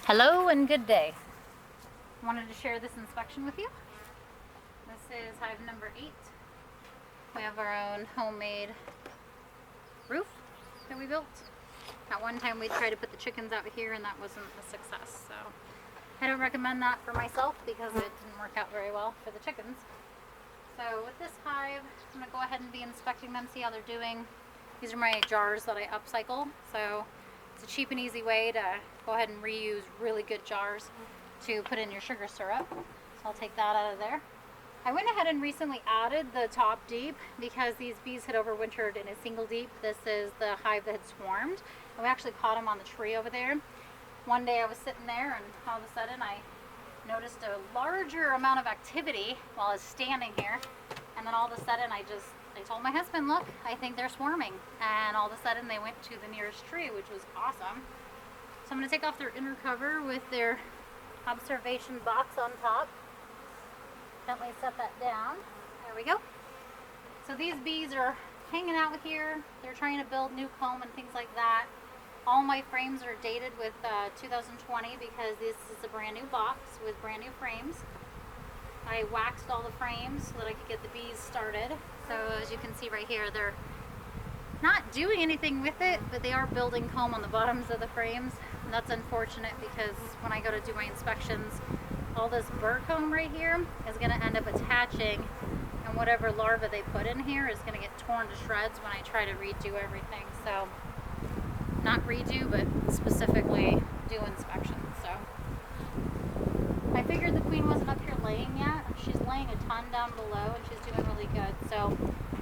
Hello and good day. Wanted to share this inspection with you. This is hive number 8. We have our own homemade roof that we built. At one time we tried to put the chickens out here and that wasn't a success. So I don't recommend that for myself because it didn't work out very well for the chickens. So with this hive, I'm going to go ahead and be inspecting them, see how they're doing. These are my jars that I upcycle. So it's a cheap and easy way to go ahead and reuse really good jars to put in your sugar syrup. So I'll take that out of there. I went ahead and recently added the top deep because these bees had overwintered in a single deep. This is the hive that had swarmed. And we actually caught them on the tree over there. One day I was sitting there and all of a sudden I noticed a larger amount of activity while I was standing here. And then all of a sudden I told my husband, look, I think they're swarming. And all of a sudden they went to the nearest tree, which was awesome. So I'm going to take off their inner cover with their observation box on top. Gently set that down. There we go. So these bees are hanging out here. They're trying to build new comb and things like that. All my frames are dated with 2020 because this is a brand new box with brand new frames. I waxed all the frames so that I could get the bees started. So as you can see right here, they're not doing anything with it, but they are building comb on the bottoms of the frames. And that's unfortunate because when I go to do my inspections, all this burr comb right here is going to end up attaching, and whatever larva they put in here is going to get torn to shreds when I try to redo everything. So not redo, but specifically do inspections. So I figured the queen wasn't up here laying yet. She's laying a ton down below and she's doing really good. So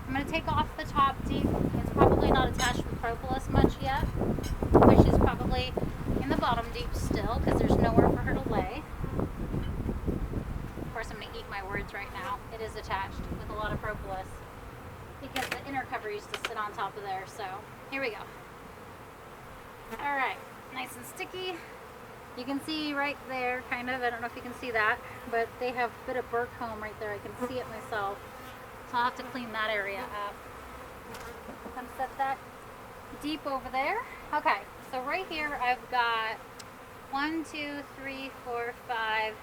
I'm going to take off the top deep. It's probably not attached with propolis much yet, but she's probably in the bottom deep still because there's nowhere for her to lay. Of course, I'm going to eat my words right now. It is attached with a lot of propolis because the inner cover used to sit on top of there. So here we go. All right, nice and sticky. You can see right there, kind of, I don't know if you can see that, but they have a bit of burr comb right there. I can see it myself. So I'll have to clean that area up. I'm set that deep over there. Okay, so right here I've got 1, 2, 3, 4, 5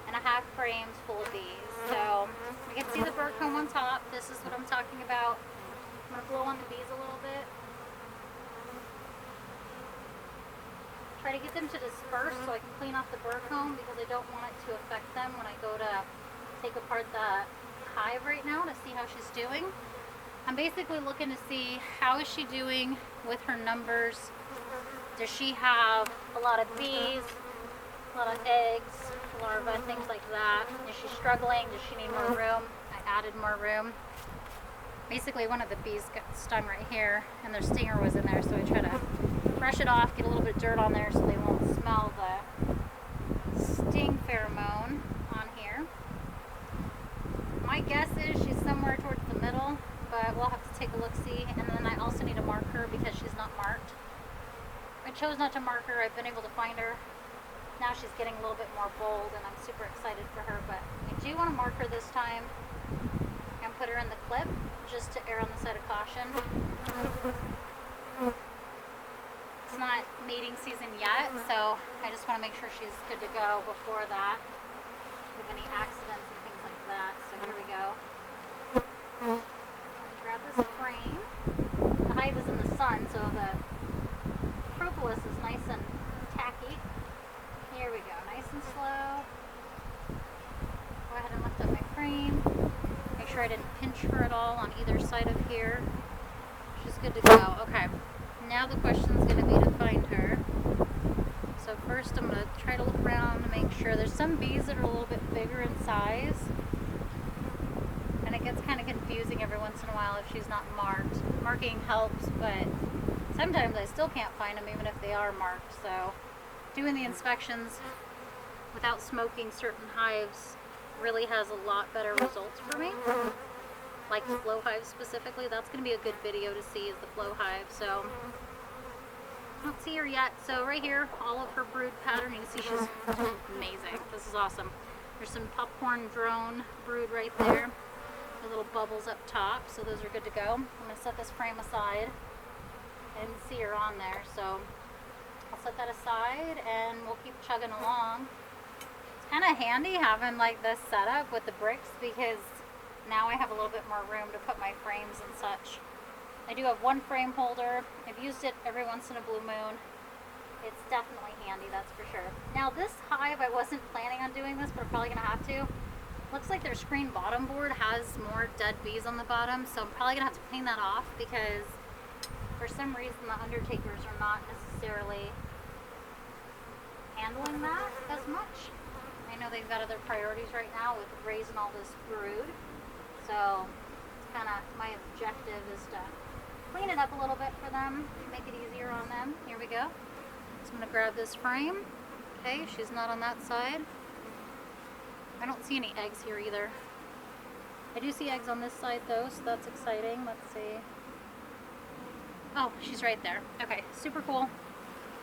and a half frames full of bees. So you can see the burr comb on top. This is what I'm talking about. I'm going to blow on the bees a little bit. Try to get them to disperse so I can clean off the burr comb because I don't want it to affect them when I go to take apart the hive right now to see how she's doing. I'm basically looking to see how is she doing with her numbers. Does she have a lot of bees, a lot of eggs, larvae, things like that? Is she struggling? Does she need more room? I added more room. Basically one of the bees got stung right here and their stinger was in there, so I try to brush it off, get a little bit of dirt on there so they won't smell the sting pheromone on here. My guess is she's somewhere towards the middle, but we'll have to take a look-see. And then I also need to mark her because she's not marked. I chose not to mark her. I've been able to find her. Now she's getting a little bit more bold and I'm super excited for her, but I do want to mark her this time and put her in the clip just to err on the side of caution. It's not mating season yet, so I just want to make sure she's good to go before that, with any accidents and things like that. So here we go. Let me grab this frame. The hive is in the sun, so the propolis is nice and tacky. Here we go, nice and slow. Go ahead and lift up my frame. Make sure I didn't pinch her at all on either side of here. She's good to go. Okay. Now the question is going to be to find her. So first I'm going to try to look around to make sure. There's some bees that are a little bit bigger in size. And it gets kind of confusing every once in a while if she's not marked. Marking helps, but sometimes I still can't find them even if they are marked. So doing the inspections without smoking certain hives really has a lot better results for me. Like the flow hive specifically, that's going to be a good video to see is the flow hive. So I don't see her yet. So right here, all of her brood pattern, you can see she's amazing. This is awesome. There's some popcorn drone brood right there. The little bubbles up top, so those are good to go. I'm going to set this frame aside. I didn't see her on there, so I'll set that aside and we'll keep chugging along. It's kind of handy having like this setup with the bricks because now I have a little bit more room to put my frames and such. I do have one frame holder. I've used it every once in a blue moon. It's definitely handy, that's for sure. Now this hive, I wasn't planning on doing this, but I'm probably gonna have to. Looks like their screen bottom board has more dead bees on the bottom, so I'm probably gonna have to clean that off because for some reason the undertakers are not necessarily handling that as much. I know they've got other priorities right now with raising all this brood, so it's kind of my objective is to clean it up a little bit for them, make it easier on them. Here we go. So I'm going to grab this frame. Okay, she's not on that side. I don't see any eggs here either. I do see eggs on this side though, so that's exciting. Let's see. Oh, she's right there. Okay, super cool.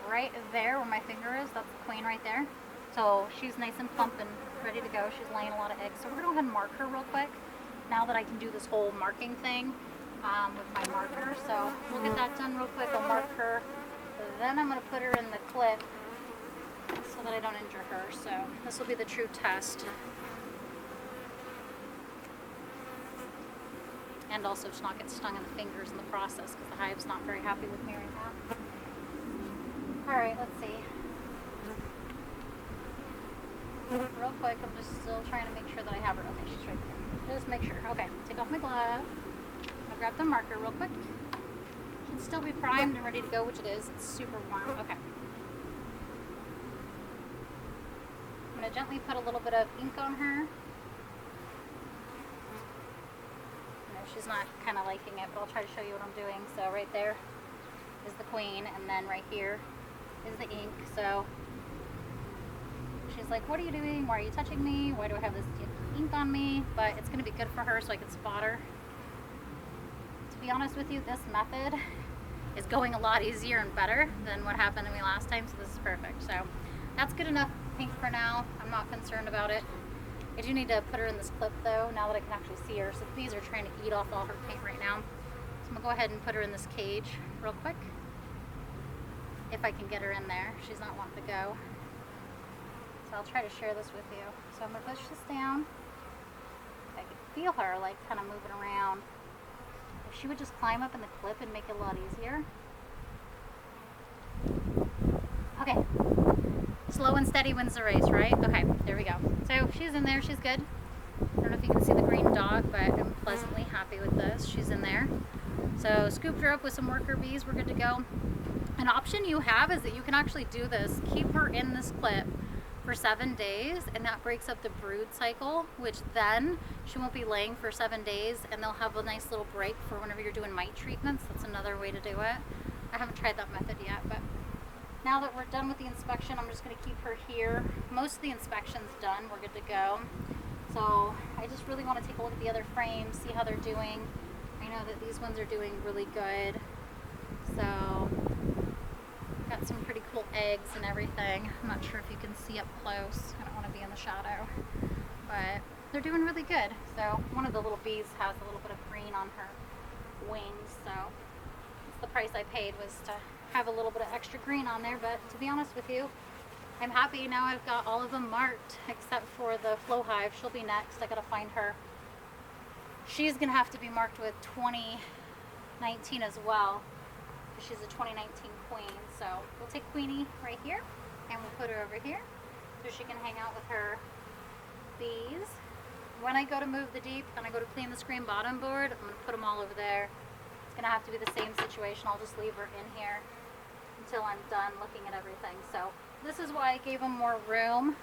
Right there where my finger is, that's the queen right there. So she's nice and plump and ready to go. She's laying a lot of eggs. So we're going to go ahead and mark her real quick now that I can do this whole marking thing with my marker. So we'll get that done real quick. I'll mark her. Then I'm going to put her in the clip so that I don't injure her. So this will be the true test. And also to not get stung in the fingers in the process because the hive's not very happy with me right now. Alright, let's see. Real quick, I'm just still trying to make sure that I have her. Okay, she's right there. Just make sure. Okay, take off my glove. I'll grab the marker real quick. Should still be primed and ready to go, which it is. It's super warm. Okay. I'm going to gently put a little bit of ink on her. She's not kind of liking it, but I'll try to show you what I'm doing. So right there is the queen, and then right here is the ink. So she's like, what are you doing? Why are you touching me? Why do I have this ink on me? But it's going to be good for her so I can spot her. To be honest with you, this method is going a lot easier and better than what happened to me last time, so this is perfect. So that's good enough pink for now. I'm not concerned about it. I do need to put her in this clip though, now that I can actually see her. So the bees are trying to eat off all her paint right now. So I'm gonna go ahead and put her in this cage real quick. If I can get her in there. She's not wanting to go. So I'll try to share this with you. So I'm gonna push this down. I can feel her like kind of moving around. If she would just climb up in the clip and make it a lot easier. Okay. Slow and steady wins the race, right? Okay, there we go. So she's in there, she's good. I don't know if you can see the green dot, but I'm pleasantly happy with this. She's in there. So scooped her up with some worker bees, we're good to go. An option you have is that you can actually do this. Keep her in this clip for 7 days, and that breaks up the brood cycle, which then she won't be laying for 7 days, and they'll have a nice little break for whenever you're doing mite treatments. That's another way to do it. I haven't tried that method yet, but now that we're done with the inspection, I'm just going to keep her here. Most of the inspection's done. We're good to go. So I just really want to take a look at the other frames, see how they're doing. I know that these ones are doing really good. So got some pretty cool eggs and everything. I'm not sure if you can see up close. I don't want to be in the shadow. But they're doing really good. So one of the little bees has a little bit of green on her wings. So that's the price I paid, was to have a little bit of extra green on there. But to be honest with you, I'm happy now. I've got all of them marked except for the flow hive. She'll be next. I gotta find her. She's gonna have to be marked with 2019 as well, because she's a 2019 queen. So we'll take Queenie right here and we'll put her over here so she can hang out with her bees. When I go to move the deep and I go to clean the screen bottom board, I'm gonna put them all over there. It's gonna have to be the same situation. I'll just leave her in here until I'm done looking at everything. So this is why I gave them more room.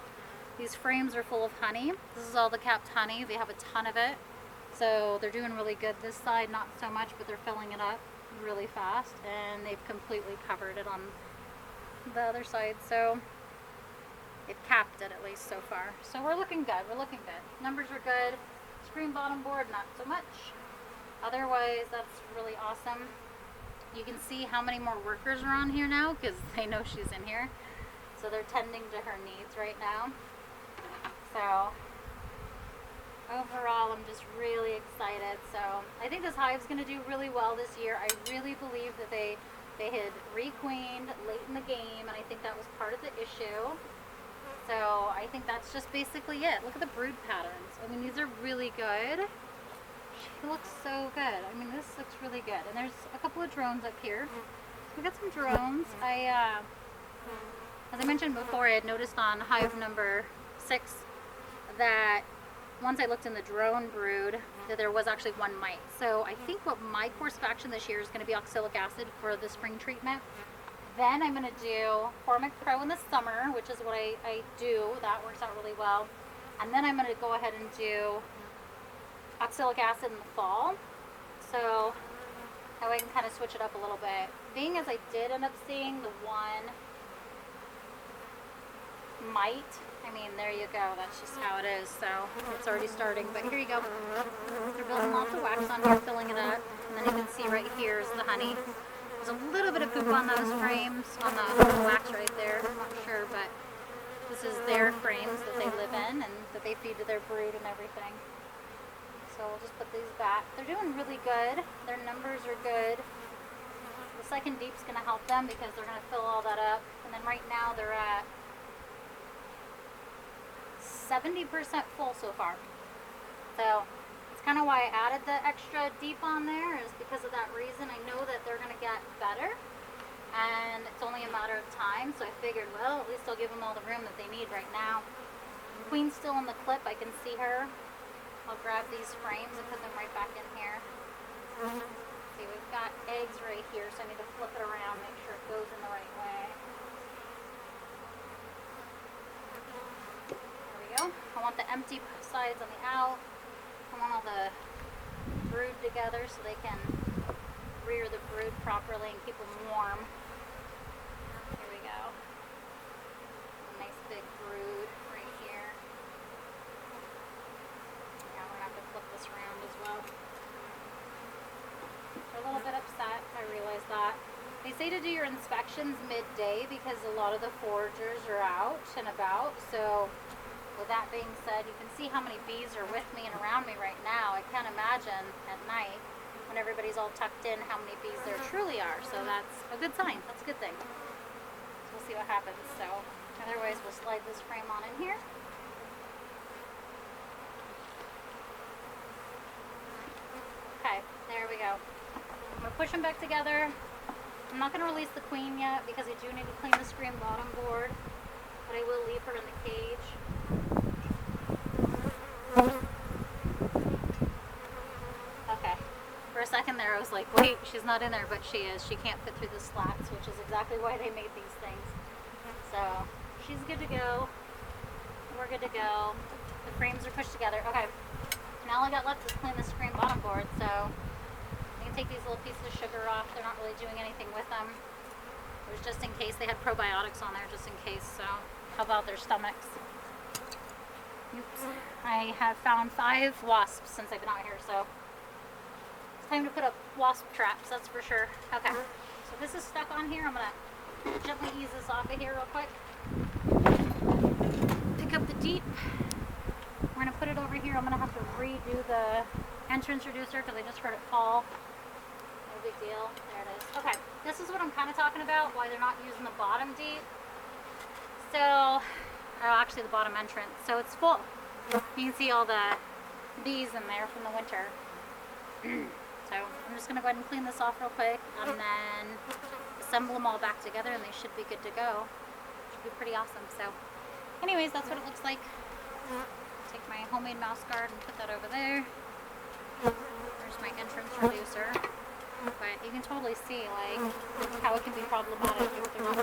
These frames are full of honey. This is all the capped honey. They have a ton of it. So they're doing really good. This side, not so much, but they're filling it up really fast. And they've completely covered it on the other side. So they've capped it at least so far. So we're looking good. We're looking good. Numbers are good. Screen bottom board, not so much. Otherwise, that's really awesome. You can see how many more workers are on here now because they know she's in here. So they're tending to her needs right now. So overall, I'm just really excited. So I think this hive's going to do really well this year. I really believe that they They had requeened late in the game, and I think that was part of the issue. So I think that's just basically it. Look at the brood patterns. I mean, these are really good. She looks so good. I mean, this looks really good. And there's a couple of drones up here. We got some drones. As I mentioned before, I had noticed on hive number 6 that once I looked in the drone brood that there was actually one mite. So I think what my course of action this year is going to be oxalic acid for the spring treatment. Then I'm going to do Formic Pro in the summer, which is what I do. That works out really well. And then I'm going to go ahead and do oxalic acid in the fall. So that way I can kind of switch it up a little bit. Being as I did end up seeing the one mite, I mean, there you go. That's just how it is. So it's already starting. But here you go. They're building lots of wax on here, filling it up. And then you can see right here is the honey. There's a little bit of poop on those frames, on the wax right there. I'm not sure, but this is their frames that they live in and that they feed to their brood and everything. So we'll just put these back. They're doing really good. Their numbers are good. The second deep's going to help them because they're going to fill all that up. And then right now they're at 70% full so far. So it's kind of why I added the extra deep on there, is because of that reason. I know that they're going to get better and it's only a matter of time. So I figured, well, at least I'll give them all the room that they need right now. Queen's still in the clip. I can see her. I'll grab these frames and put them right back in here. See, we've got eggs right here, so I need to flip it around, make sure it goes in the right way. There we go. I want the empty sides on the out. I want all the brood together so they can rear the brood properly and keep them warm. Here we go. A nice big brood right here. Yeah, we're gonna have to flip this around as well. They're a little bit upset, I realize that. They say to do your inspections midday because a lot of the foragers are out and about. So with that being said, you can see how many bees are with me and around me right now. I can't imagine at night when everybody's all tucked in how many bees there truly are. So that's a good sign. That's a good thing. So we'll see what happens. So otherwise we'll slide this frame on in here. Okay, there we go. I'm going to push them back together. I'm not going to release the queen yet because I do need to clean the screen bottom board, but I will leave her in the cage. Okay. For a second there I was like, wait, she's not in there, but she is. She can't fit through the slats, which is exactly why they made these things. So she's good to go. We're good to go. The frames are pushed together. Okay. Now all I got left is clean the screen bottom board, so I can take these little pieces of sugar off. They're not really doing anything with them. It was just in case. They had probiotics on there just in case, so how about their stomachs? Oops. I have found 5 wasps since I've been out here, so it's time to put up wasp traps, that's for sure. Okay, so this is stuck on here. I'm going to gently ease this off of here real quick. Pick up the deep. We're going to put it over here. I'm going to have to redo the entrance reducer because I just heard it fall. No big deal. There it is. Okay, this is what I'm kind of talking about, why they're not using the bottom deep. So, actually the bottom entrance. So it's full. You can see all the bees in there from the winter. So I'm just going to go ahead and clean this off real quick and then assemble them all back together and they should be good to go. Should be pretty awesome. So anyways, that's what it looks like. Take my homemade mouse guard and put that over there. There's my entrance reducer. But you can totally see like how it can be problematic if they're not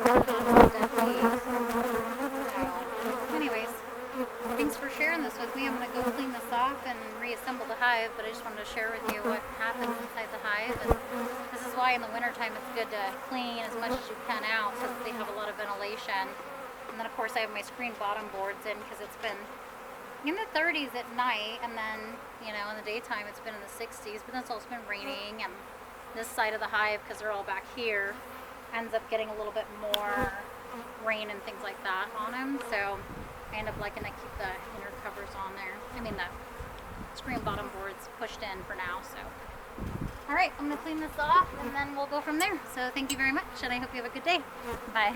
dead bees. So anyways, thanks for sharing this with me. I'm going to go clean this off and reassemble the hive, but I just wanted to share with you what happens inside the hive. And this is why in the wintertime it's good to clean as much as you can out so that they have a lot of ventilation. And then of course I have my screen bottom boards in because it's been in the 30s at night, and then, you know, in the daytime it's been in the 60s, but then it's also been raining, and this side of the hive, because they're all back here, ends up getting a little bit more rain and things like that on them, so I end up liking to keep the inner covers on there. I mean the screen bottom boards pushed in for now, so. All right, I'm gonna clean this off and then we'll go from there. So thank you very much and I hope you have a good day. Bye.